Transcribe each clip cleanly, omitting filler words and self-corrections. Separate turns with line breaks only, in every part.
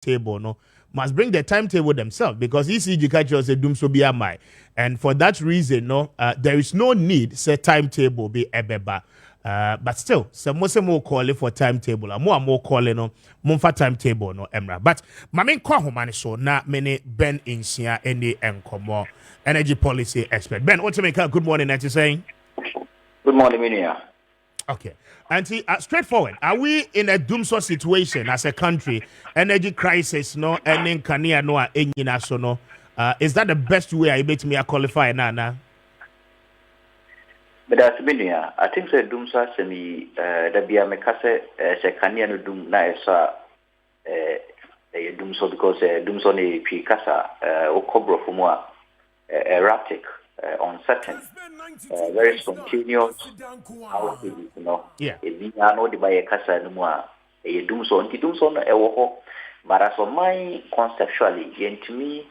table no must bring the timetable themselves because ECG catchers say doom so be a my, and for that reason no there is no need say timetable be ebeba. But still, some more calling for timetable, and more calling no more for timetable no emra. But my main call home so na many Ben in Sia any encomo energy policy expert. Ben, what to make good morning, as you saying?
Good morning, Minia.
Okay. Auntie, straightforward. Are we in a doomsday situation as a country? Energy crisis, no, and then Kania no, no. Is that the best way I bet me a qualify, Nana?
But as Minia, I think the doomsa semi, the Bia Mekase, Kania no doom, na esa, doomso because doomso ne Picasa, or cobra from what erratic, uncertain, very spontaneous, you know.
Yeah.
If you are not by a casa no more, a doomso, anti doomso, a woho. But as for mine, conceptually, to me,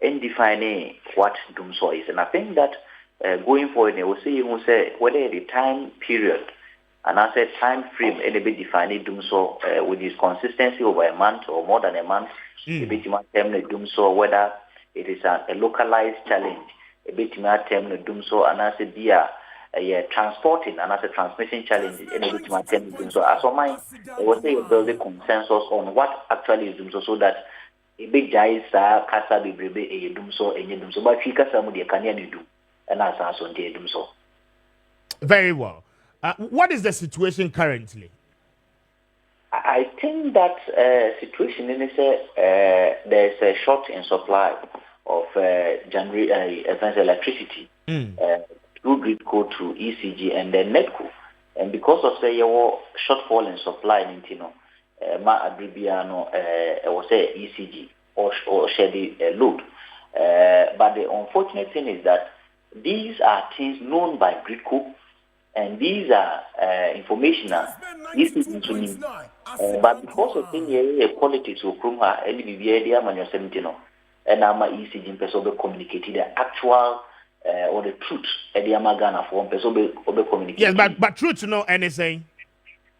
in defining what doomso is, and I think that going forward, they will say whether the time period and I said time frame, any bit defining doomso with its consistency over a month or more than a month, a bit more term doomso, whether it is a localized challenge, a bit more term doomso, and I said transporting and as a transmission challenge, any bit more term doomso. As for mine, they will say build a consensus on what actually is doomso, so that a big giant casa be brebe a doomso and doomso, but she casa with the Canadian do. And as on the doomso.
Very well. What is the situation currently?
I think that situation in there's a short in supply of January electricity through grid code to ECG and then NETCO, and because of say your shortfall in supply in Tino, ma adribiano was say ECG or share the load. But the unfortunate thing is that these are things known by Gridco, and these are informational. This is into me. But because of the politics of Kruma, and the Manuel 17, and I'm ECG person communicating the actual or the truth, and the Amagana form person communicating.
Yes, but truth to know anything.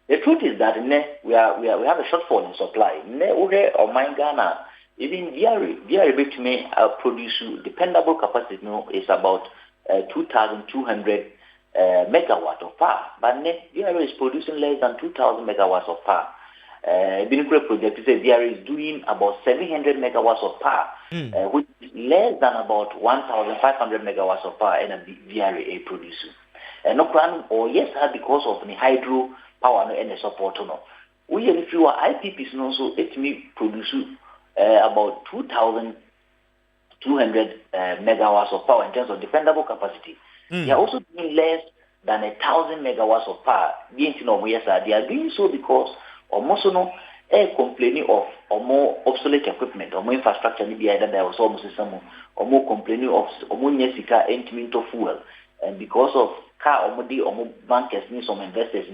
The truth is that we have a shortfall in supply. Or my Ghana. Even VR able to produce dependable capacity is about 2,200 megawatt of power. But VR is producing less than 2,000 megawatts of power. Binukure project is VR is doing about 700 megawatts of power, which is less than about 1,500 megawatts of power and VR producing. No plan or yes, because of the hydro power and the support. No, we if you are IPPs also it may produce about 2,200 megawatts of power in terms of dependable capacity. They are also doing less than 1,000 megawatts of power. They are doing so because almost complaining of or more obsolete equipment or more infrastructure that there was almost some or more complaining of more fuel, and because of car or more bankers need some investors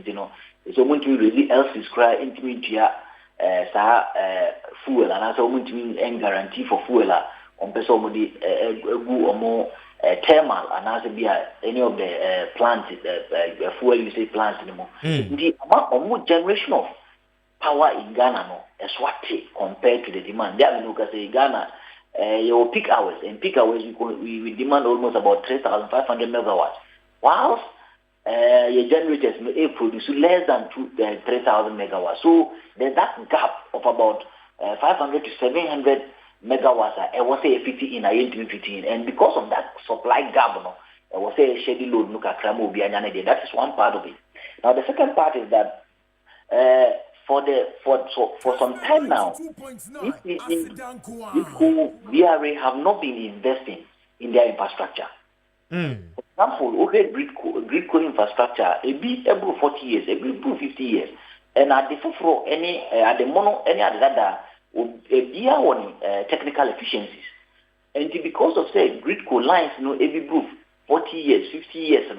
it's almost really else is cry intimate fuel and as a guarantee for fuel on somebody or more thermal and as any of the plants fuel usage plants anymore. The amount of more generation of power in Ghana is what compared to the demand. There we look at say Ghana your peak hours we demand almost about 3,500 megawatts. Whilst your generators may produce less than 3,000 megawatts. So there's that gap of about 500 to 700 megawatts. I will say 50 in a 15, and because of that supply gap, I will say schedule load look at Kramo Bianane. That is one part of it. Now the second part is that for some time now, BRA have not been investing in their infrastructure. For example, grid infrastructure, a bit every 40 years, every 50 years, and at the for any at the mono any other technical efficiencies, and because of say grid lines, every 40 years, 50 years,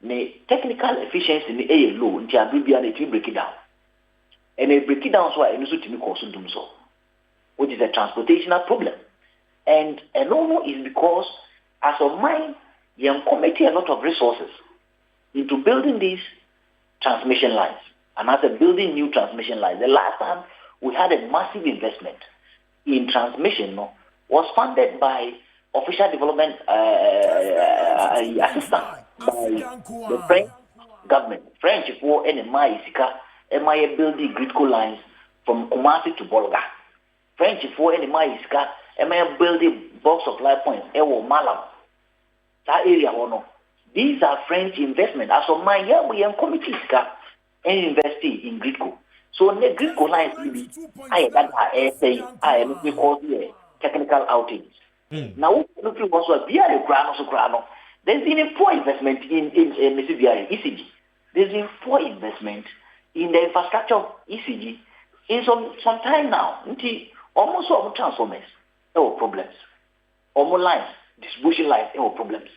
the technical efficiency in the low until it break it down, and they break it down so I know to cause doom so, which is a transportational problem, and no is because as of mine. You are committing a lot of resources into building these transmission lines and as a building new transmission lines. The last time we had a massive investment in transmission was funded by official development assistance by the French government. French for NMI Sika, MI building critical lines from Kumasi to Bolga. French for NMI Sika, MI building box supply points, Ewo Malam. That area, these are French investment. As of mine, we are committee Sika and investing in Gridco. So the Gridco lines will be I am because technical outage. Now, looking also via Grano. There's been a poor investment in ECG. There's been poor investment in the infrastructure of ECG in some time now. Almost all transformers, there were problems. Almost lines, distribution lines, there were problems.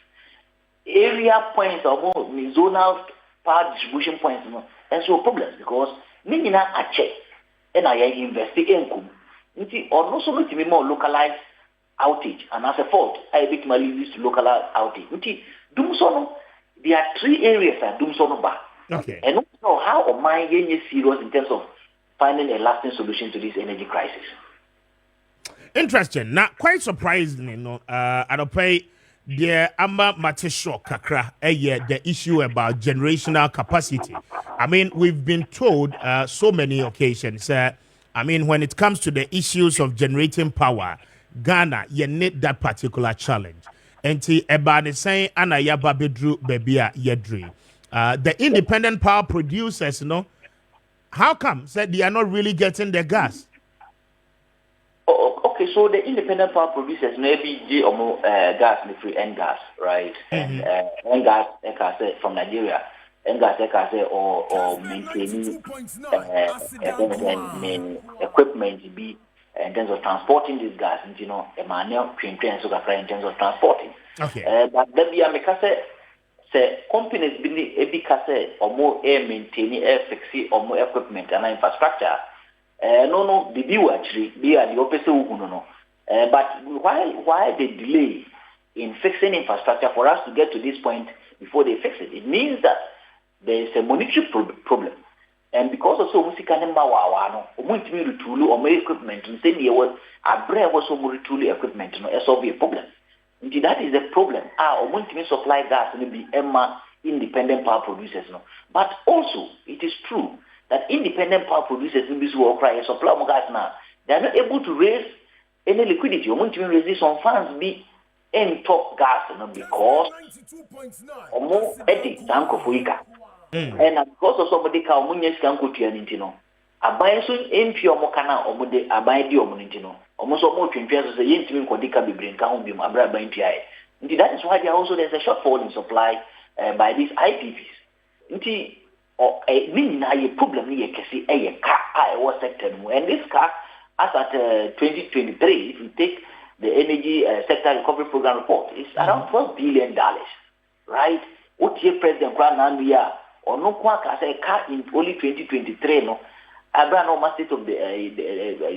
Area points, almost zonal power distribution points, and so problems because many are check and I invest in income. Or also not to be more localized outage, and as a fault, I bit my used to localized outage. There are 3 areas that Dumsono.
Okay.
And also how am I getting serious in terms of finding a lasting solution to this energy crisis?
Interesting. Now, quite surprising, I don't pay the Amba Matisho Kakra, the issue about generational capacity. I mean, we've been told so many occasions, when it comes to the issues of generating power, Ghana, you need that particular challenge. And Ebani saying, Ana Yaba Bedru Bebia Yedri. The independent power producers, how come said they are not really getting the gas?
Okay, so the independent power producers maybe gas, free and gas, right? And gas, like I said, from Nigeria, and gas, like I said, or maintaining equipment be in terms of transporting this gas, a manual in terms of transporting.
Okay.
But then we are say companies be or more air maintaining, air fixing, or more equipment and infrastructure. No, the view actually they are the opposite. But why the delay in fixing infrastructure for us to get to this point before they fix it? It means that there is a monetary problem. And because of so much equipment, and say there was a brave was so equipment, solve a problem. Indeed, that is the problem. We supply gas and be independent power producers. But also, it is true that independent power producers in this world cry supply more gas now. They are not able to raise any liquidity. We to raise some funds be in top gas because more ethics tank of and because of somebody can go to an intino. A buy soon in pure mocana or mode a buy the omonintino. Almost almost in pairs a yin to me Kodika be bring count be abra by NPI. Indeed, that is why there also there's a shortfall in supply by these IPPs. Or a meaning a problem here can see a car I was sector. And this car as at 2023, if you take the energy sector recovery program report, it's around $12 billion. Right? What year President Grant year or no quack as a car in only 2023 Abraham state of the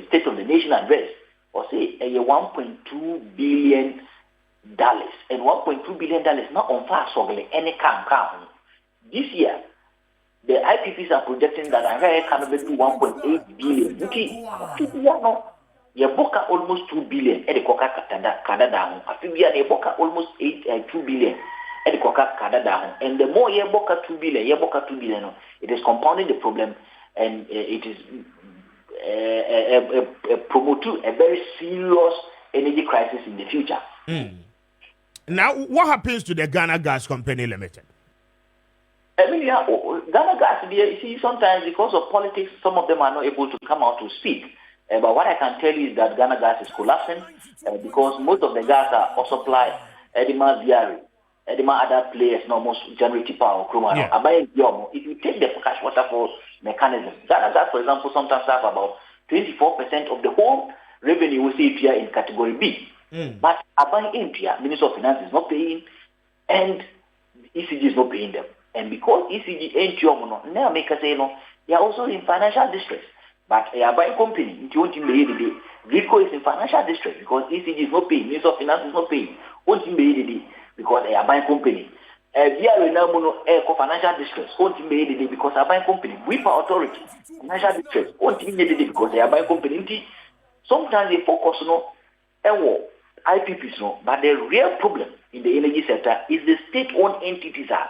state of the nation address or say a $1.2 billion and $1.2 billion not on fast for any car. This year, the IPPs are projecting that America can do 1.8 billion. You book almost 2 billion at the Coca Canada. You book almost 2 billion at the Coca Canada. And the more you book 2 billion, it is compounding the problem. And it is promoting a very serious energy crisis in the future.
Now, what happens to the Ghana Gas Company Limited?
Ghana Gas, you see, sometimes because of politics, some of them are not able to come out to speak. But what I can tell you is that Ghana Gas is collapsing because most of the gas are supplied Edema Diary. Other players almost generate power. If you take the cash waterfall mechanism, Ghana Gas, for example, sometimes have about 24% of the whole revenue we see here in category B. But Abai India, Minister of Finance is not paying, and ECG is not paying them. And because ECG ain't your now make us say they are also in financial distress. But a buying company, Rico is in financial distress because ECG is not paying, Minister of Finance is not paying. Because they are buying company. We are now financial distress. Because they are buying company. We for authority, financial distress. Because they are buying company. sometimes they focus IPPs but the real problem in the energy sector is the state-owned entities are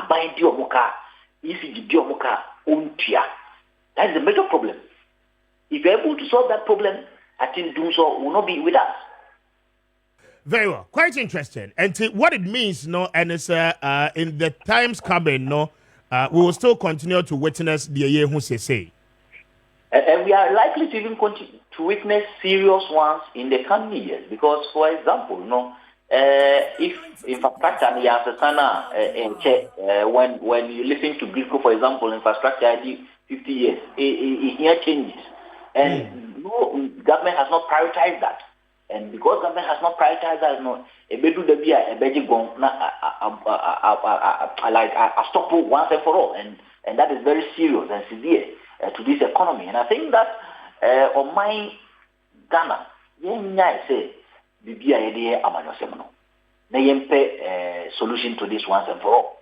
buying the omoka, ECG omoka, untia. That is a major problem. If you're able to solve that problem, I think doing so will not be with us.
Very well, quite interesting. And what it means, and it's in the times coming, we will still continue to witness the year who say.
And we are likely to even continue to witness serious ones in the coming years. Because, for example, if infrastructure when you listen to Grisco, for example, infrastructure ID 50 years, it here changes. And government has not prioritized that. And because government has not prioritized that, a stop once and for all. And that is very serious and severe to this economy. And I think that on my Ghana, say Bibia Amanosemano. They solution to this once and for all.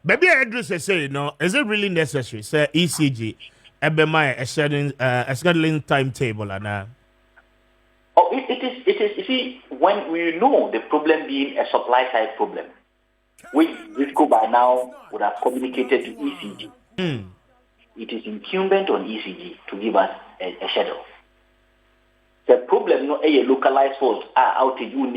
Maybe I address say, is it really necessary? Say ECG, EBMI, a scheduling timetable and
Oh, it is. You see, when we know the problem being a supply side problem, which Risco by now would have communicated to ECG. It is incumbent on ECG to give us a schedule. The problem no a localized fault outage won't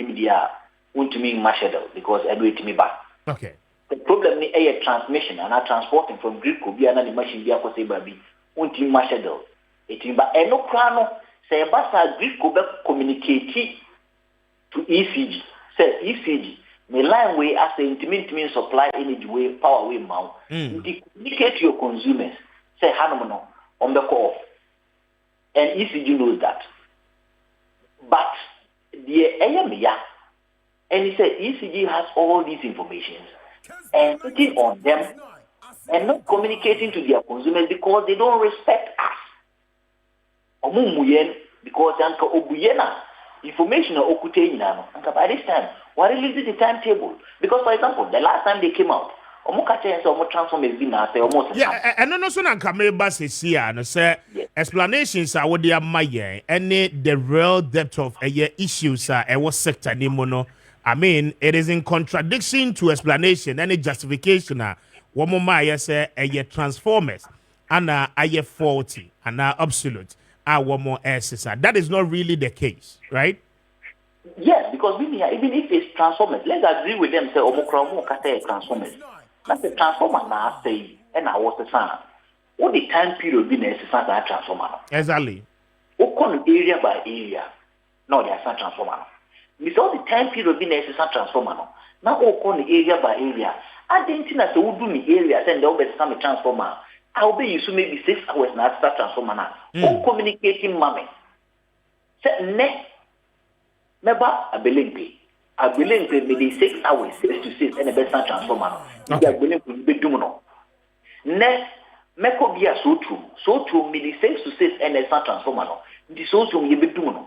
mean my schedule because I do it me back.
Okay.
The problem is a transmission and transporting from grid could be another machine be a baby won't mean my schedule. It is but no crano say basa grid could communicate to ECG. Say ECG me line way as the intimate means supply energy way power way mount. Communicate to your consumers. Say Hanomono on the call. And ECG knows that. But the AMIA and he said ECG has all these information and sitting on them and not communicating to their consumers because they don't respect us. Because information by this time, we're releasing the timetable. Because for example, the last time they came out,
yeah, and no so na kameba sesia no say explanations are what they are maye any the real depth of issues what sector ni mo no. I mean, it is in contradiction to explanation any justification what mo maye say transformers and faulty and absolute what more that is not really the case, right?
Yes, because even if it's transformers, let's agree with them say transformers. That's the transformer now say, and I was the son. What the time period be necessary that transformer?
Exactly.
What area by area? No, there's not transformer. Because the time period be necessary transformer. Now, what the area by area? I didn't think that would do me areas and there'll be some transformer. I'll be used to maybe 6 hours now start transformer now. Who communicating mommy? Say ne, never a billing. I believe maybe 6 hours, 6 to 6, and a better transformer.
Okay.
I believe will be doing ne, meko be a so true, maybe 6 to 6, and a transformer. The so true, you be doing.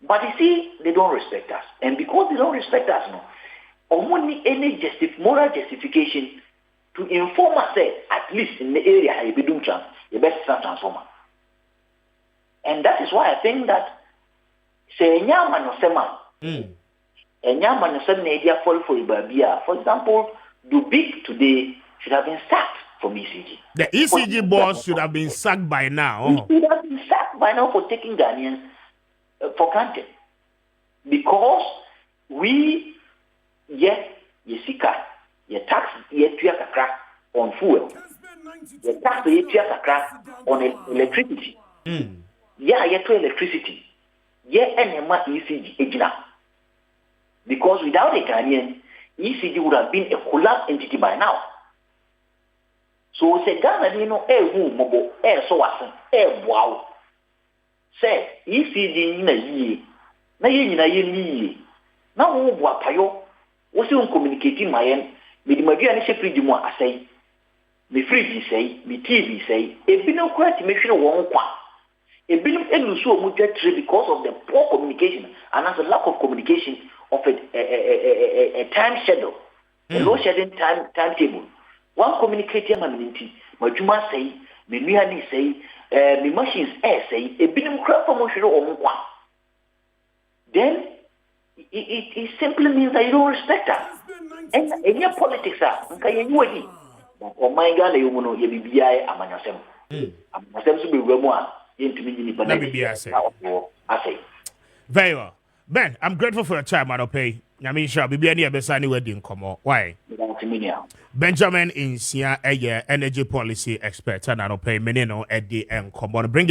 But you see, they don't respect us, and because they don't respect us, only any moral justification to inform us, at least in the area you be doing the best transformer. And that is why I think that say nyama no sema. And Yaman said media fall for Ibabia. For example, do big today should have been sacked from ECG.
The ECG boss should have been sacked by now.
He should have been sacked by now for taking Ghanaians for granted. Because we tax on fuel. You tax on electricity. Electricity. ECG. Because without a Ghanaian, ECG would have been a collapsed entity by now. So say Ghana, who mobo, so wasan, wow. Say ECG na ye na wo bo apayo, wo se communicating my end, me di madua ne shepri di mo asai. Me free say, me TV say, e bi no kwati me hwere won kwa. E bi no elusu omu dwatre because of the poor communication and as a lack of communication of a time schedule, a low scheduling timetable. One communicating community, Majuma say, me nuani say me machines say ebinim kra for mo hwere o nkwa. Then it simply means that you don't respect her. And in your politics nka ye nwadi. O man ga na yomu no ye bibia amanyasem. Amanyasem so be wemu a ye ntumi ni nipa na
bibia say.
Say.
Very well. Ben, I'm grateful for your time, man. Okay. I mean, sure, be any besani wedding come on. Why? Benjamin in Sia, energy policy expert, and I don't pay many no at the end. Come on, bring it.